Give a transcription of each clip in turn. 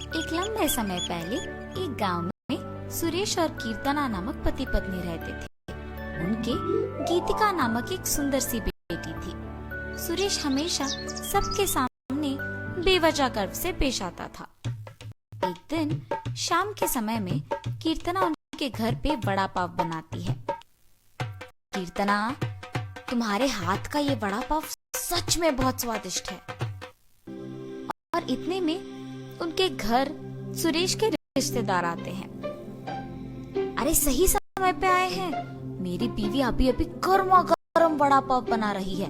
एक लंबे समय पहले एक गांव में सुरेश और कीर्तना नामक पति पत्नी रहते थे। उनके गीतिका नामक एक सुंदर सी बेटी थी। सुरेश हमेशा सबके सामने बेवजह गर्व से पेश आता था। एक दिन शाम के समय में कीर्तना उनके घर पे वड़ा पाव बनाती है। कीर्तना, तुम्हारे हाथ का ये वड़ा पाव सच में बहुत स्वादिष्ट है। और इतने में उनके घर सुरेश के रिश्तेदार आते हैं। अरे सही समय पे आए हैं, मेरी बीवी अभी अभी गर्मा गर्म वड़ा पाव बना रही है,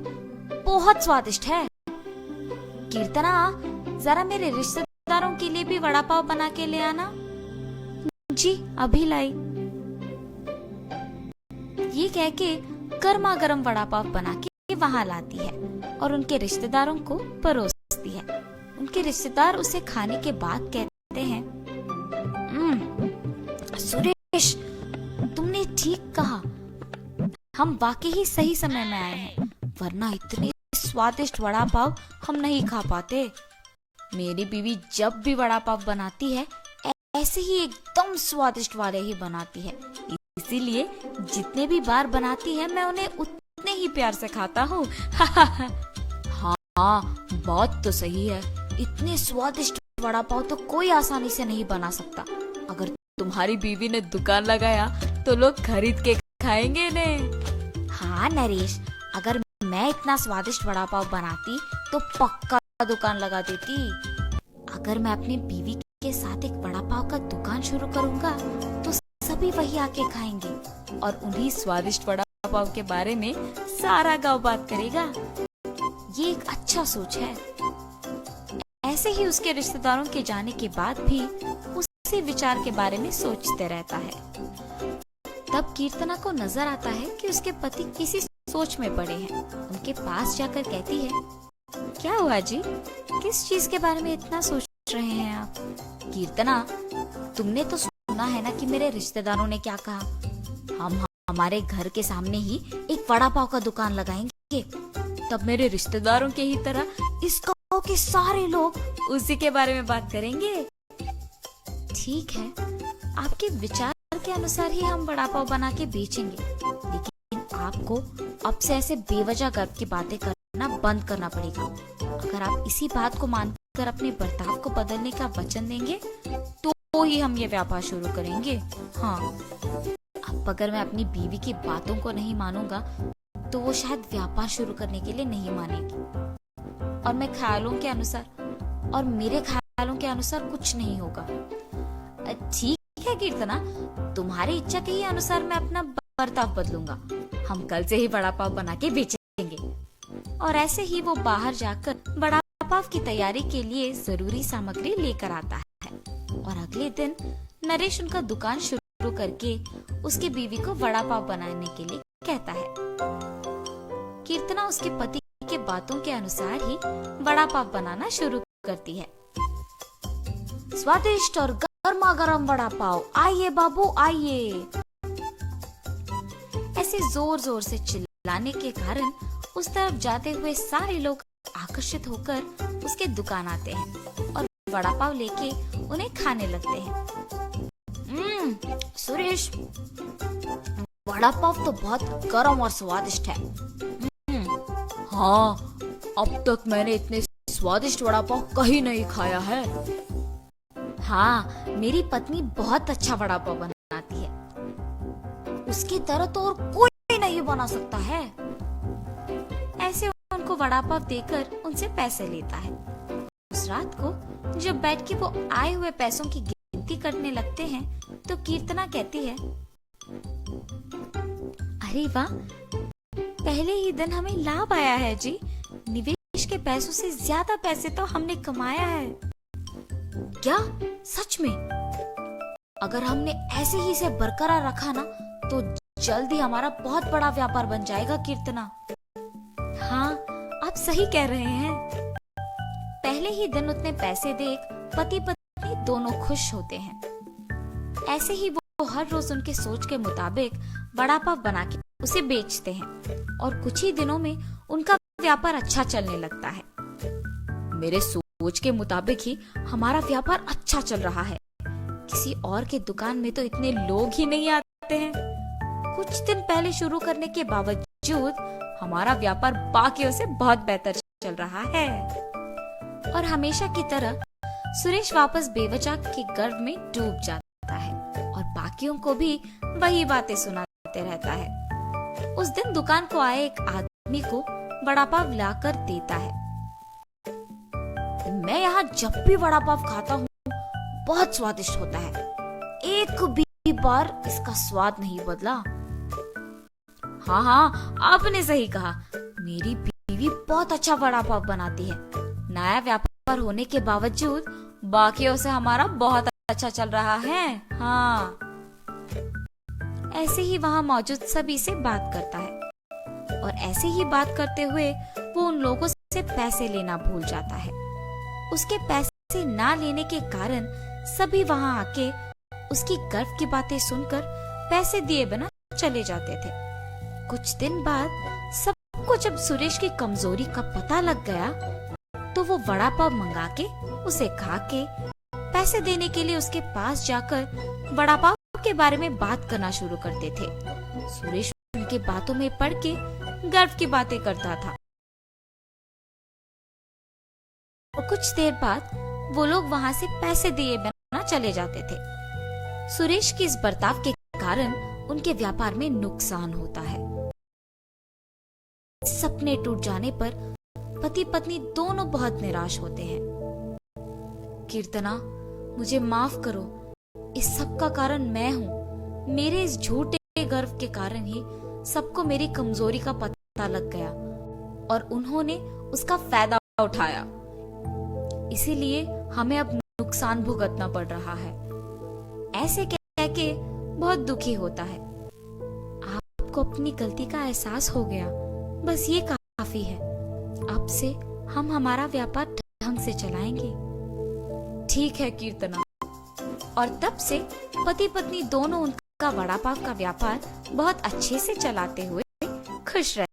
बहुत स्वादिष्ट है। कीर्तना, जरा मेरे रिश्तेदारों के लिए भी वड़ा पाव बना के ले आना। जी अभी लाई। ये कह के गर्मा गर्म वड़ा पाव बना के वहां लाती है और उनके रिश्तेदारों को परोसती है। उनके रिश्तेदार उसे खाने के बाद कहते हैं, सुरेश, तुमने ठीक कहा, हम वाकई ही सही समय में आए हैं, वरना इतने स्वादिष्ट वड़ा पाव हम नहीं खा पाते। मेरी बीवी जब भी वड़ा पाव बनाती है ऐसे ही एकदम स्वादिष्ट वाले ही बनाती है, इसीलिए जितने भी बार बनाती है मैं उन्हें उतने ही प्यार से खाता हूँ। हाँ, बात तो सही है, इतने स्वादिष्ट वड़ा पाव तो कोई आसानी से नहीं बना सकता। अगर तुम्हारी बीवी ने दुकान लगाया तो लोग खरीद के खाएंगे ने। हाँ नरेश, अगर मैं इतना स्वादिष्ट वड़ा पाव बनाती तो पक्का दुकान लगा देती। अगर मैं अपनी बीवी के साथ एक वड़ा पाव का दुकान शुरू करूंगा तो सभी वही आके खाएंगे और उन्हीं स्वादिष्ट वड़ा पाव के बारे में सारा गांव बात करेगा। ये एक अच्छा सोच है। ऐसे ही उसके रिश्तेदारों के जाने के बाद भी उसी विचार के बारे में सोचते रहता है। तब कीर्तना को नजर आता है कि उसके पति किसी सोच में पड़े हैं। उनके पास जाकर कहती है, क्या हुआ जी, किस चीज के बारे में इतना सोच रहे हैं आप? कीर्तना, तुमने तो सुना है ना कि मेरे रिश्तेदारों ने क्या कहा, हम हमारे घर के सामने ही एक वड़ा पाव का दुकान लगाएंगे। तब मेरे रिश्तेदारों के ही तरह इस गांव के सारे लोग उसी के बारे में बात करेंगे। ठीक है, आपके विचार के अनुसार ही हम वड़ा पाव बना के बेचेंगे, लेकिन आपको अब से ऐसे बेवजह गर्व की बातें करना बंद करना पड़ेगा। अगर आप इसी बात को मानकर अपने बर्ताव को बदलने का वचन देंगे तो ही हम ये व्यापार शुरू करेंगे। हाँ, अब अगर मैं अपनी बीवी की बातों को नहीं मानूंगा तो वो शायद व्यापार शुरू करने के लिए नहीं मानेगी और मैं ख्यालों के अनुसार और मेरे ख्यालों के अनुसार कुछ नहीं होगा। ठीक है कीर्तना, तुम्हारी इच्छा के ही अनुसार मैं अपना बर्ताव बदलूंगा। हम कल से ही वड़ा पाव बना के बेचेंगे। और ऐसे ही वो बाहर जाकर वड़ा पाव की तैयारी के लिए जरूरी सामग्री लेकर आता है और अगले दिन नरेश उनका दुकान शुरू करके उसकी बीवी को वड़ा पाव बनाने के लिए कहता है। कीर्तना उसके पति के बातों के अनुसार ही वड़ा पाव बनाना शुरू करती है। स्वादिष्ट और गर्मा गर्म वड़ा पाव, आइए बाबू आइए। ऐसे जोर जोर से चिल्लाने के कारण उस तरफ जाते हुए सारे लोग आकर्षित होकर उसके दुकान आते हैं और वड़ा पाव लेके उन्हें खाने लगते हैं। सुरेश, वड़ा पाव तो बहुत गर्म और स्वादिष्ट है। हाँ, अब तक मैंने इतने स्वादिष्ट वड़ा पाव कहीं नहीं खाया है। हाँ, मेरी पत्नी बहुत अच्छा वड़ा पाव बनाती है, उसकी तरह तो और कोई नहीं बना सकता है। ऐसे उनको वड़ा पाव देकर उनसे पैसे लेता है। उस रात को जब बैठ के वो आए हुए पैसों की गिनती करने लगते हैं तो कीर्तना कहती है, अरे वाह, पहले ही दिन हमें लाभ आया है जी। निवेश के पैसों से ज्यादा पैसे तो हमने कमाया है। क्या सच में? अगर हमने ऐसे ही इसे बरकरार रखा ना तो जल्द ही हमारा बहुत बड़ा व्यापार बन जाएगा कीर्तना। हाँ, आप सही कह रहे हैं। पहले ही दिन उतने पैसे देख पति पत्नी दोनों खुश होते हैं। ऐसे ही वो हर रोज उनके सोच के मुताबिक वड़ा पाव बना के उसे बेचते हैं और कुछ ही दिनों में उनका व्यापार अच्छा चलने लगता है। मेरे सोच के मुताबिक ही हमारा व्यापार अच्छा चल रहा है। किसी और के दुकान में तो इतने लोग ही नहीं आते हैं। कुछ दिन पहले शुरू करने के बावजूद हमारा व्यापार बाकियों से बहुत बेहतर चल रहा है। और हमेशा की तरह सुरेश वापस बेवजह के गर्व में डूब जाता है और बाकियों को भी वही बातें सुनाते रहता है। उस दिन दुकान को आए एक आदमी को वड़ा पाव लाकर देता है। मैं यहाँ जब भी वड़ा पाव खाता हूँ बहुत स्वादिष्ट होता है, एक भी बार इसका स्वाद नहीं बदला। हाँ हाँ, आपने सही कहा, मेरी बीवी बहुत अच्छा वड़ा पाव बनाती है। नया व्यापार होने के बावजूद बाकियों से हमारा बहुत अच्छा चल रहा है। हाँ, ऐसे ही वहाँ मौजूद सभी से बात करता है और ऐसे ही बात करते हुए वो उन लोगों से पैसे लेना भूल जाता है। उसके पैसे ना लेने के कारण सभी वहाँ आके उसकी गर्व की बातें सुनकर पैसे दिए बिना चले जाते थे। कुछ दिन बाद सबको जब सुरेश की कमजोरी का पता लग गया तो वो वड़ा पाव मंगा के उसे खा के पैसे देने के लिए उसके पास जाकर वड़ा पाव के बारे में बात करना शुरू करते थे। सुरेश उनके बातों में पड़ के गर्व की बातें करता था और कुछ देर बाद वो लोग वहाँ से पैसे दिए बिना चले जाते थे। सुरेश के इस बर्ताव के कारण उनके व्यापार में नुकसान होता है। सपने टूट जाने पर पति पत्नी दोनों बहुत निराश होते हैं। कीर्तना, मुझे माफ करो, इस सब का कारण मैं हूँ। मेरे इस झूठे गर्व के कारण ही सबको मेरी कमजोरी का पता लग गया और उन्होंने उसका फायदा उठाया। इसीलिए हमें अब नुकसान भुगतना पड़ रहा है। ऐसे कह के बहुत दुखी होता है। आपको अपनी गलती का एहसास हो गया, बस ये काफी है। अब से हम हमारा व्यापार ढंग से चलाएंगे। ठीक है कीर्तना। और तब से पति पत्नी दोनों उनका वड़ा पाव का व्यापार बहुत अच्छे से चलाते हुए खुश रहे।